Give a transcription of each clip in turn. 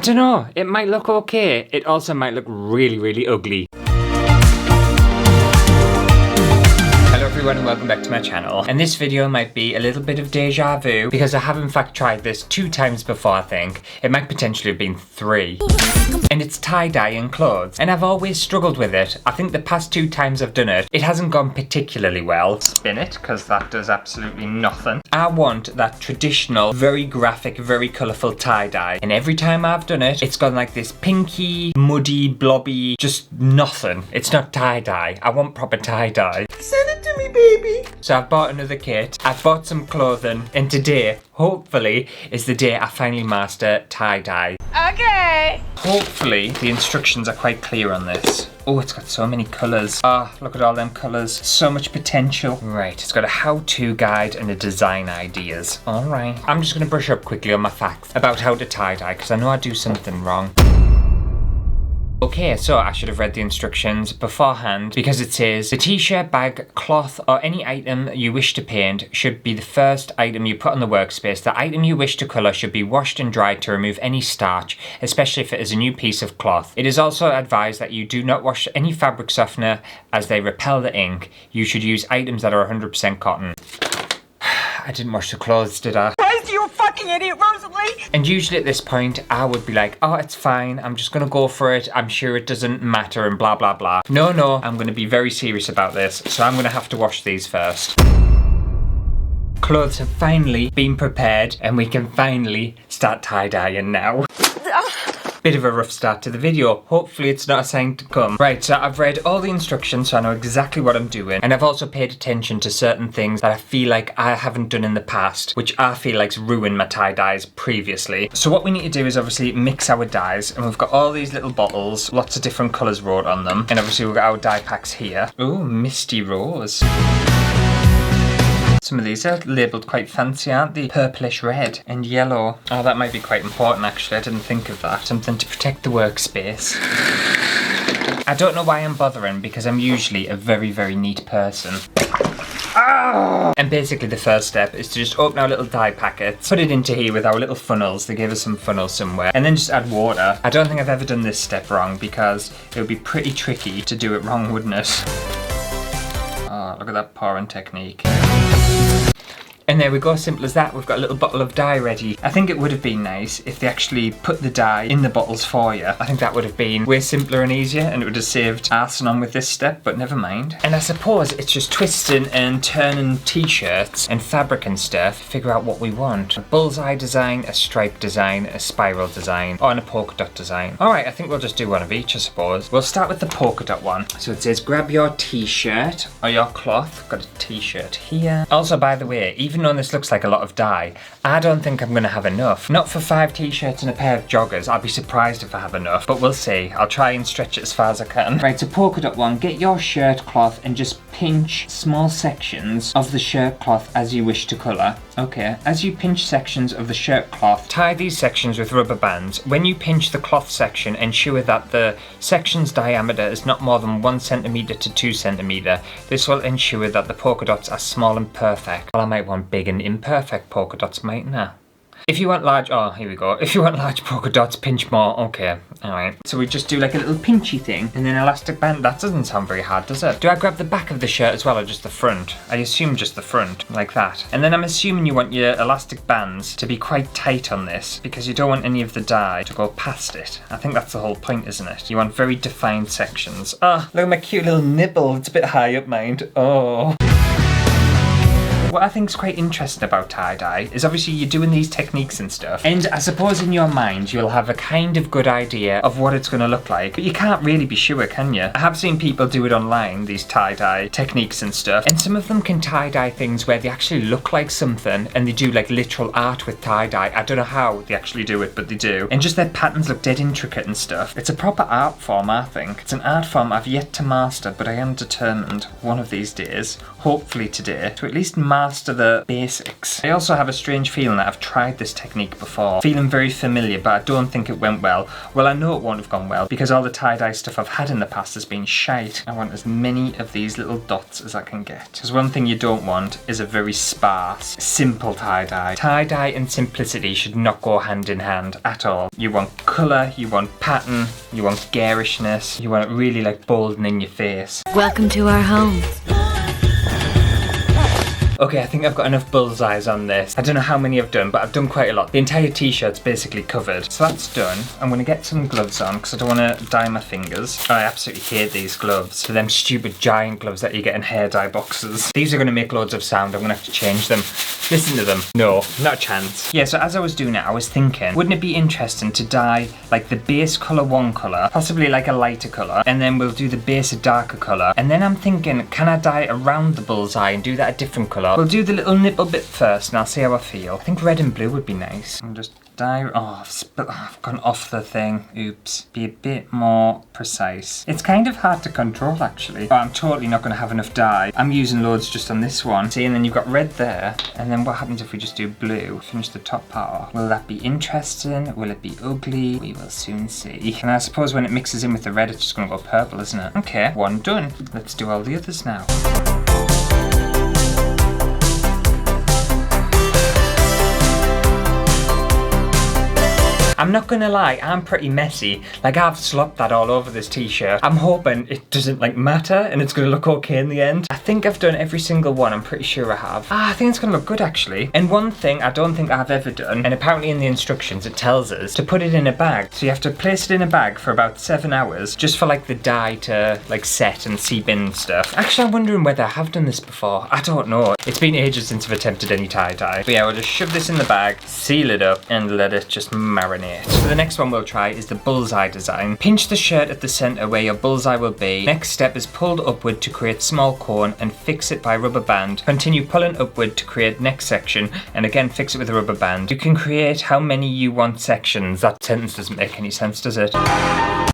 I don't know, it might look okay. It also might look really, really ugly. Hello everyone and welcome back to my channel. And this video might be a little bit of deja vu because I have in fact tried this 2 times before, I think. It might potentially have been 3. And it's tie-dyeing clothes. And I've always struggled with it. I think the past 2 times I've done it, it hasn't gone particularly well. Spin it, because that does absolutely nothing. I want that traditional, very graphic, very colourful tie-dye. And every time I've done it, it's gone like this pinky, muddy, blobby, just nothing. It's not tie-dye. I want proper tie-dye. Send it to me, baby. So I've bought another kit. I've bought some clothing. And today, hopefully, is the day I finally master tie-dye. Okay. Hopefully, the instructions are quite clear on this. Oh, it's got so many colours. Ah, look at all them colours. So much potential. Right, it's got a how-to guide and a design ideas. Alright. I'm just going to brush up quickly on my facts about how to tie-dye, because I know I do something wrong. Okay, so I should have read the instructions beforehand because it says the t-shirt, bag, cloth or any item you wish to paint should be the first item you put on the workspace. The item you wish to colour should be washed and dried to remove any starch, especially if it is a new piece of cloth. It is also advised that you do not wash any fabric softener as they repel the ink. You should use items that are 100% cotton. I didn't wash the clothes, did I? You fucking idiot, Rosalie! And usually at this point, I would be like, oh, it's fine. I'm just gonna go for it. I'm sure it doesn't matter and blah, blah, blah. No, I'm gonna be very serious about this. So I'm gonna have to wash these first. Clothes have finally been prepared and we can finally start tie-dyeing now. Bit of a rough start to the video. Hopefully it's not a sign to come. Right, so I've read all the instructions so I know exactly what I'm doing. And I've also paid attention to certain things that I feel like I haven't done in the past, which I feel like's ruined my tie-dyes previously. So what we need to do is obviously mix our dyes. And we've got all these little bottles, lots of different colours wrote on them. And obviously we've got our dye packs here. Ooh, misty rose. Some of these are labelled quite fancy, aren't they? Purplish red and yellow. Oh, that might be quite important actually, I didn't think of that. Something to protect the workspace. I don't know why I'm bothering because I'm usually a very, very neat person. Oh! And basically the first step is to just open our little dye packets, put it into here with our little funnels. They gave us some funnels somewhere. And then just add water. I don't think I've ever done this step wrong because it would be pretty tricky to do it wrong, wouldn't it? Oh, look at that pouring technique. And there we go, simple as that. We've got a little bottle of dye ready. I think it would have been nice if they actually put the dye in the bottles for you. I think that would have been way simpler and easier and it would have saved arsing on with this step, but never mind. And I suppose it's just twisting and turning t-shirts and fabric and stuff to figure out what we want. A bullseye design, a stripe design, a spiral design, or a polka dot design. Alright, I think we'll just do one of each, I suppose. We'll start with the polka dot one. So it says grab your t-shirt or your cloth. Got a t-shirt here. Also, by the way, even though this looks like a lot of dye, I don't think I'm going to have enough. Not for 5 t-shirts and a pair of joggers. I'll be surprised if I have enough, but we'll see. I'll try and stretch it as far as I can. Right, so polka dot one, get your shirt cloth and just pinch small sections of the shirt cloth as you wish to colour. Okay, as you pinch sections of the shirt cloth, tie these sections with rubber bands. When you pinch the cloth section, ensure that the section's diameter is not more than 1 centimetre to 2 centimetre. This will ensure that the polka dots are small and perfect. Well, I might want big and imperfect polka dots, mightn't I? If you want large, oh, here we go. If you want large polka dots, pinch more. Okay, alright. So we just do like a little pinchy thing and then elastic band. That doesn't sound very hard, does it? Do I grab the back of the shirt as well or just the front? I assume just the front, like that. And then I'm assuming you want your elastic bands to be quite tight on this because you don't want any of the dye to go past it. I think that's the whole point, isn't it? You want very defined sections. Ah, look at my cute little nipple. It's a bit high up, mind. Oh. What I think is quite interesting about tie-dye is obviously you're doing these techniques and stuff, and I suppose in your mind you'll have a kind of good idea of what it's going to look like, but you can't really be sure, can you? I have seen people do it online, these tie-dye techniques and stuff, and some of them can tie-dye things where they actually look like something and they do like literal art with tie-dye. I don't know how they actually do it, but they do. And just their patterns look dead intricate and stuff. It's a proper art form, I think. It's an art form I've yet to master, but I am determined one of these days, hopefully today, to at least master the basics. I also have a strange feeling that I've tried this technique before. Feeling very familiar, but I don't think it went well. Well, I know it won't have gone well because all the tie-dye stuff I've had in the past has been shite. I want as many of these little dots as I can get. Because one thing you don't want is a very sparse, simple tie-dye. Tie-dye and simplicity should not go hand in hand at all. You want colour, you want pattern, you want garishness, you want it really like bold and in your face. Welcome to our home. Okay, I think I've got enough bullseyes on this. I don't know how many I've done, but I've done quite a lot. The entire t-shirt's basically covered. So that's done. I'm gonna get some gloves on because I don't wanna dye my fingers. I absolutely hate these gloves. For them stupid giant gloves that you get in hair dye boxes. These are gonna make loads of sound. I'm gonna have to change them. Listen to them. No, not a chance. Yeah, so as I was doing it, I was thinking, wouldn't it be interesting to dye like the base colour one colour, possibly like a lighter colour, and then we'll do the base a darker colour. And then I'm thinking, can I dye around the bullseye and do that a different colour? We'll do the little nipple bit first and I'll see how I feel. I think red and blue would be nice. And just dye, I've gone off the thing. Oops. Be a bit more precise. It's kind of hard to control actually. Oh, I'm totally not going to have enough dye. I'm using loads just on this one. See, and then you've got red there. And then what happens if we just do blue? Finish the top part off. Will that be interesting? Will it be ugly? We will soon see. And I suppose when it mixes in with the red, it's just going to go purple, isn't it? Okay, one done. Let's do all the others now. I'm not gonna lie, I'm pretty messy. Like I've slopped that all over this t-shirt. I'm hoping it doesn't like matter and it's gonna look okay in the end. I think I've done every single one, I'm pretty sure I have. I think it's gonna look good actually. And one thing I don't think I've ever done, and apparently in the instructions it tells us to put it in a bag. So you have to place it in a bag for about 7 hours just for like the dye to like set and seep in and stuff. Actually, I'm wondering whether I have done this before. I don't know. It's been ages since I've attempted any tie-dye. But yeah, we'll just shove this in the bag, seal it up and let it just marinate. So the next one we'll try is the bullseye design. Pinch the shirt at the center where your bullseye will be. Next step is pulled upward to create small cone and fix it by rubber band. Continue pulling upward to create next section and again fix it with a rubber band. You can create how many you want sections. That sentence doesn't make any sense, does it?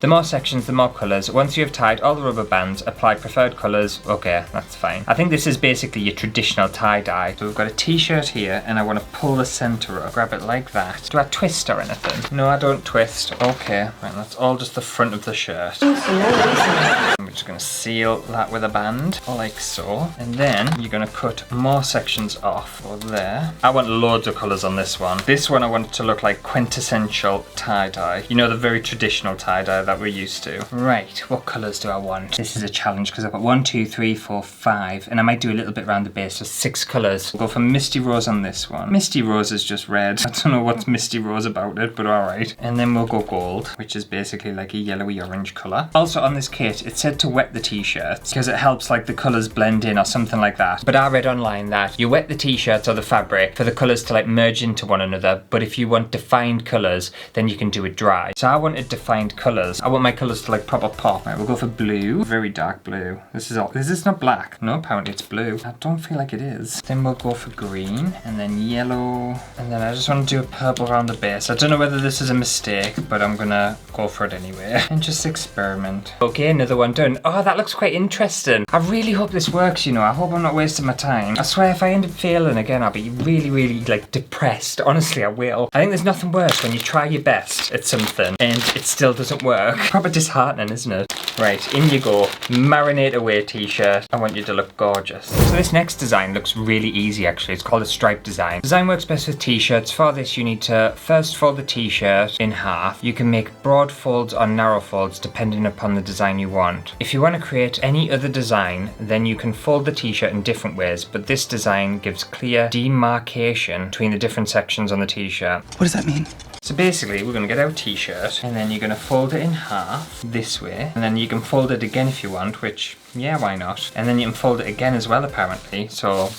The more sections, the more colours. Once you have tied all the rubber bands, apply preferred colours. Okay, that's fine. I think this is basically your traditional tie-dye. So we've got a t-shirt here and I want to pull the centre up. Grab it like that. Do I twist or anything? No, I don't twist. Okay, right, that's all just the front of the shirt. I'm just going to seal that with a band, like so. And then you're going to cut more sections off over there. I want loads of colours on this one. This one I want it to look like quintessential tie-dye. You know, the very traditional tie-dye that we're used to. Right, what colours do I want? This is a challenge because I've got 1, 2, 3, 4, 5 and I might do a little bit around the base, so 6 colours. We'll go for Misty Rose on this one. Misty Rose is just red. I don't know what's Misty Rose about it, but alright. And then we'll go gold, which is basically like a yellowy orange colour. Also on this kit, it said to wet the t-shirts because it helps like the colours blend in or something like that. But I read online that you wet the t-shirts or the fabric for the colours to like merge into one another, but if you want defined colours, then you can do it dry. So I wanted defined colours. I want my colours to like proper pop. Right, we'll go for blue. Very dark blue. This is not black. No, apparently it's blue. I don't feel like it is. Then we'll go for green and then yellow. And then I just want to do a purple around the base. I don't know whether this is a mistake, but I'm gonna go for it anyway. And just experiment. Okay, another one done. Oh, that looks quite interesting. I really hope this works, you know. I hope I'm not wasting my time. I swear if I end up failing again, I'll be really, really like depressed. Honestly, I will. I think there's nothing worse when you try your best at something and it still doesn't work. Proper disheartening, isn't it? Right, in you go. Marinate away t-shirt. I want you to look gorgeous. So this next design looks really easy actually. It's called a stripe design. Design works best with t-shirts. For this you need to first fold the t-shirt in half. You can make broad folds or narrow folds depending upon the design you want. If you want to create any other design, then you can fold the t-shirt in different ways, but this design gives clear demarcation between the different sections on the t-shirt. What does that mean? So basically we're going to get our t-shirt and then you're going to fold it in half this way and then you can fold it again if you want, which yeah, why not? And then you can fold it again as well apparently, so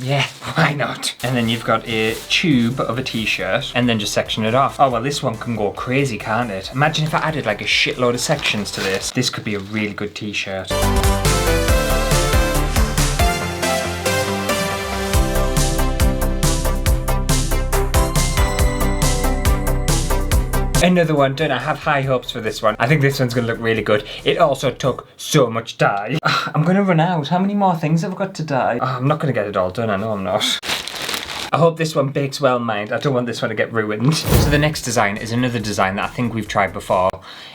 yeah, why not? And then you've got a tube of a t-shirt and then just section it off. Oh well, this one can go crazy, can't it? Imagine if I added like a shitload of sections to this. This could be a really good t-shirt. Another one, don't I have high hopes for this one. I think this one's gonna look really good. It also took so much dye. I'm gonna run out. How many more things have I got to dye? I'm not gonna get it all done, I know I'm not. I hope this one bakes well, mind. I don't want this one to get ruined. So the next design is another design that I think we've tried before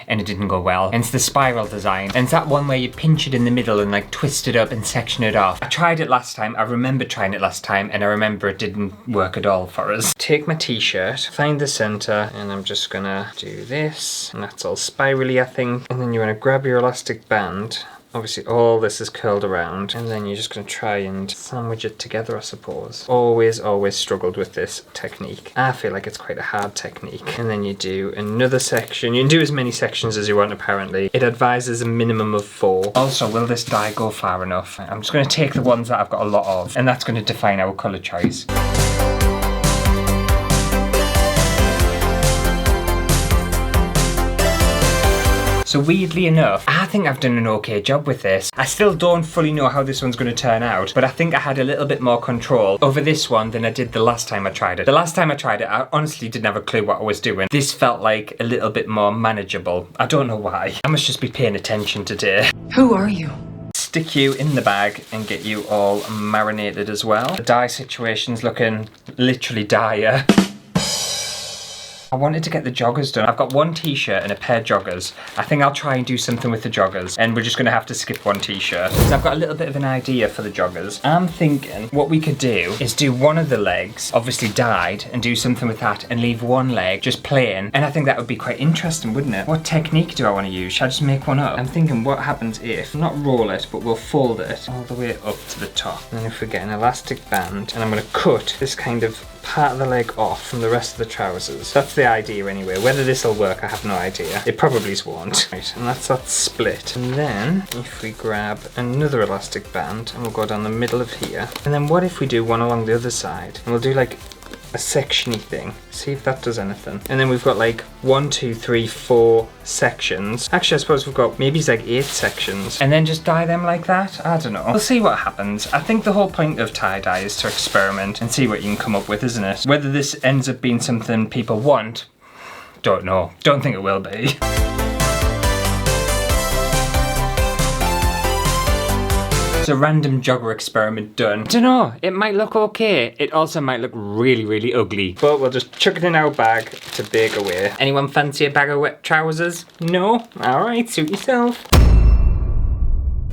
and it didn't go well. And it's the spiral design. And it's that one where you pinch it in the middle and like twist it up and section it off. I tried it last time. I remember trying it last time and I remember it didn't work at all for us. Take my t-shirt, find the center, and I'm just gonna do this. And that's all spirally, I think. And then you wanna grab your elastic band. Obviously all this is curled around and then you're just going to try and sandwich it together, I suppose. Always struggled with this technique. I feel like it's quite a hard technique. And then you do another section. You can do as many sections as you want apparently. It advises a minimum of 4. Also, will this dye go far enough? I'm just going to take the ones that I've got a lot of and that's going to define our colour choice. So weirdly enough, I think I've done an okay job with this. I still don't fully know how this one's going to turn out, but I think I had a little bit more control over this one than I did the last time I tried it. The last time I tried it, I honestly didn't have a clue what I was doing. This felt like a little bit more manageable. I don't know why. I must just be paying attention today. Who are you? Stick you in the bag and get you all marinated as well. The dye situation's looking literally dire. I wanted to get the joggers done. I've got one t-shirt and a pair of joggers. I think I'll try and do something with the joggers and we're just gonna have to skip one t-shirt. So I've got a little bit of an idea for the joggers. I'm thinking what we could do is do one of the legs, obviously dyed, and do something with that and leave one leg just plain. And I think that would be quite interesting, wouldn't it? What technique do I want to use? Should I just make one up? I'm thinking what happens if, not roll it, but we'll fold it all the way up to the top. And then if we get an elastic band, and I'm gonna cut this kind of part of the leg off from the rest of the trousers. That's the idea anyway. Whether this will work, I have no idea. It probably won't. Right, and that's that split. And then if we grab another elastic band and we'll go down the middle of here. And then what if we do one along the other side? And we'll do like a sectiony thing. See if that does anything. And then we've got like 1, 2, 3, 4 sections. Actually, I suppose we've got maybe it's like 8 sections. And then just dye them like that? I don't know. We'll see what happens. I think the whole point of tie-dye is to experiment and see what you can come up with, isn't it? Whether this ends up being something people want, don't know. Don't think it will be. It's a random jogger experiment done. Dunno, it might look okay. It also might look really ugly. But we'll just chuck it in our bag to bake away. Anyone fancy a bag of wet trousers? No? Alright, suit yourself.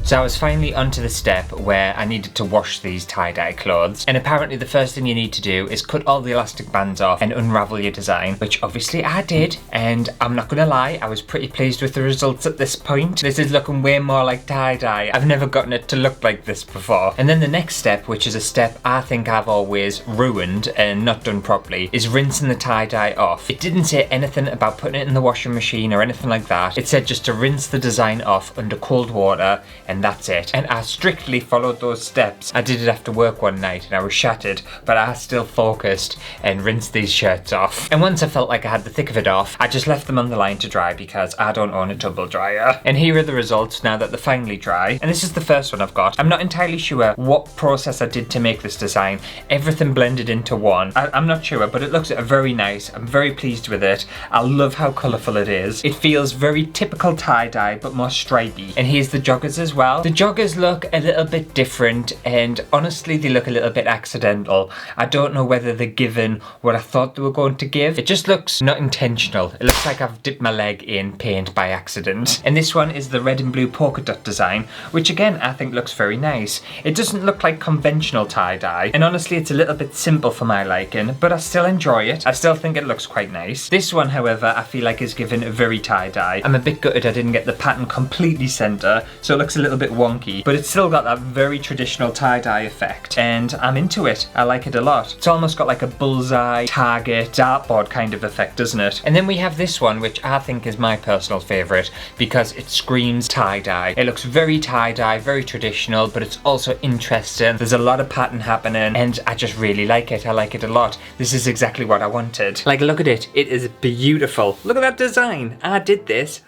So I was finally onto the step where I needed to wash these tie-dye clothes, and apparently the first thing you need to do is cut all the elastic bands off and unravel your design, which obviously I did, and I'm not gonna lie, I was pretty pleased with the results at this point. This is looking way more like tie-dye. I've never gotten it to look like this before. And then the next step, which is a step I think I've always ruined and not done properly, is rinsing the tie-dye off. It didn't say anything about putting it in the washing machine or anything like that. It said just to rinse the design off under cold water, and that's it. And I strictly followed those steps. I did it after work one night and I was shattered, but I still focused and rinsed these shirts off. And once I felt like I had the thick of it off, I just left them on the line to dry because I don't own a tumble dryer. And here are the results now that they're finally dry. And this is the first one I've got. I'm not entirely sure what process I did to make this design. Everything blended into one. I'm not sure, but it looks very nice. I'm very pleased with it. I love how colourful it is. It feels very typical tie-dye, but more stripy. And here's the joggers as well. The joggers look a little bit different, and honestly they look a little bit accidental. I don't know whether they're given what I thought they were going to give. It just looks not intentional. It looks like I've dipped my leg in paint by accident. And this one is the red and blue polka dot design, which again I think looks very nice. It doesn't look like conventional tie-dye, and honestly it's a little bit simple for my liking, but I still enjoy it. I still think it looks quite nice. This one, however, I feel like is given very tie-dye. I'm a bit gutted I didn't get the pattern completely centre, so it looks a little bit wonky, but it's still got that very traditional tie-dye effect, and I'm into it. I like it a lot. It's almost got like a bullseye, target, dartboard kind of effect, doesn't it? And then we have this one, which I think is my personal favourite because it screams tie-dye. It looks very tie-dye, very traditional, but it's also interesting. There's a lot of pattern happening, and I just really like it. I like it a lot. This is exactly what I wanted. Like, look at it. It is beautiful. Look at that design. I did this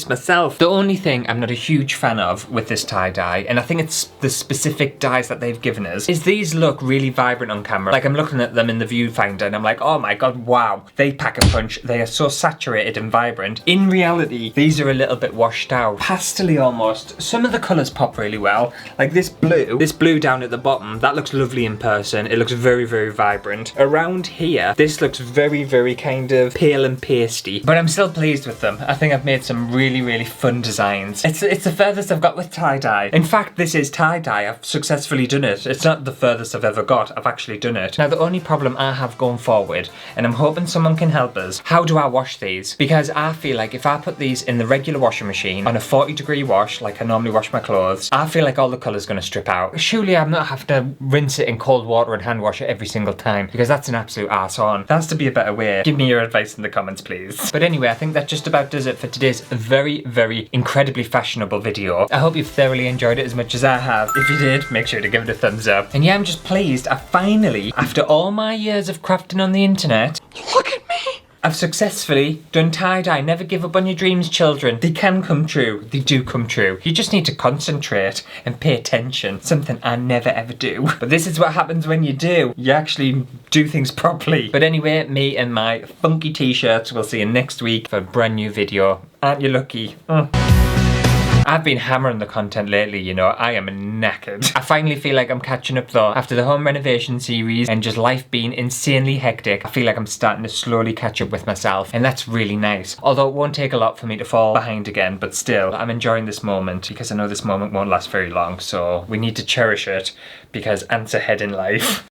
myself. The only thing I'm not a huge fan of with this tie-dye, and I think it's the specific dyes that they've given us, is these look really vibrant on camera. Like I'm looking at them in the viewfinder and I'm like, oh my god, wow, they pack a punch. They are so saturated and vibrant. In reality, these are a little bit washed out. Pastel-y almost. Some of the colours pop really well. Like this blue down at the bottom, that looks lovely in person. It looks very, very vibrant. Around here, this looks very, very kind of pale and pasty, but I'm still pleased with them. I think I've made some really, really fun designs. It's the furthest I've got with tie-dye. In fact, this is tie-dye. I've successfully done it. It's not the furthest I've ever got. I've actually done it. Now, the only problem I have going forward, and I'm hoping someone can help us, how do I wash these? Because I feel like if I put these in the regular washing machine on a 40-degree wash, like I normally wash my clothes, I feel like all the colour's going to strip out. Surely I'm not have to rinse it in cold water and hand wash it every single time, because that's an absolute arse on. There has to be a better way. Give me your advice in the comments, please. But anyway, I think that just about does it for today's very, very incredibly fashionable video. I hope you've thoroughly enjoyed it as much as I have. If you did, make sure to give it a thumbs up. And yeah, I'm just pleased. I finally, after all my years of crafting on the internet, look at me! I've successfully done tie-dye. Never give up on your dreams, children. They can come true. They do come true. You just need to concentrate and pay attention. Something I never ever do. But this is what happens when you do. You actually do things properly. But anyway, me and my funky t-shirts, we'll see you next week for a brand new video. Aren't you lucky? I've been hammering the content lately, you know, I am knackered. I finally feel like I'm catching up though. After the home renovation series and just life being insanely hectic, I feel like I'm starting to slowly catch up with myself, and that's really nice. Although it won't take a lot for me to fall behind again, but still, I'm enjoying this moment because I know this moment won't last very long, so we need to cherish it because ants ahead in life.